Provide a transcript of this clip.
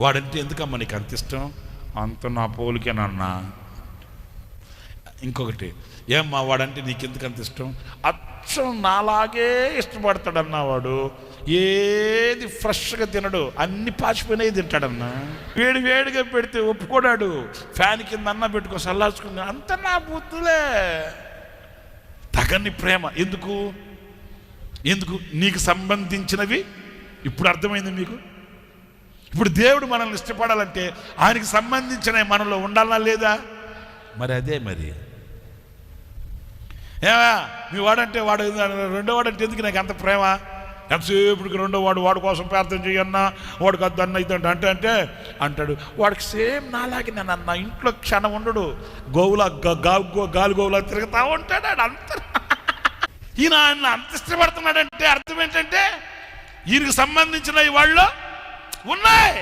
వాడంటే ఎందుకమ్మా నీకు అంత ఇష్టం? అంత నా పోలికేనన్నా. ఇంకొకటి, ఏమ్మా వాడంటే నీకెందుకు అంత ఇష్టం? అచ్చం నాలాగే ఇష్టపడతాడన్నా వాడు. ఏది ఫ్రెష్గా తినడు, అన్ని పాచిపోయినవి తింటాడన్నా. వేడి వేడిగా పెడితే ఒప్పుకోడాడు. ఫ్యాన్ కింద అన్న పెట్టుకో చల్లార్చుకుని. అంత నా బుద్ధులే. తగని ప్రేమ. ఎందుకు? నీకు సంబంధించినవి. ఇప్పుడు అర్థమైంది మీకు? ఇప్పుడు దేవుడు మనల్ని ఇష్టపడాలంటే ఆయనకి సంబంధించిన మనలో ఉండాలా లేదా? మరి అదే మరి ఏమా మీ వాడంటే వాడు, రెండో వాడంటే ఎందుకు నాకు అంత ప్రేమ? ఎంతసేపుడికి రెండో వాడు కోసం ప్రార్థన చేయన్నా, వాడికి వద్దు అన్న ఇదంటే అంటే అంటాడు. వాడికి సేమ్ నాలాగే నేను అన్న. ఇంట్లో క్షణం ఉండడు. గాలి గోవులా తిరుగుతా ఉంటాడు. అంత ఈయన ఆయన అంత ఇష్టపడుతున్నాడంటే అర్థం ఏంటంటే ఈయనకి సంబంధించిన వాళ్ళు ఉన్నాయి.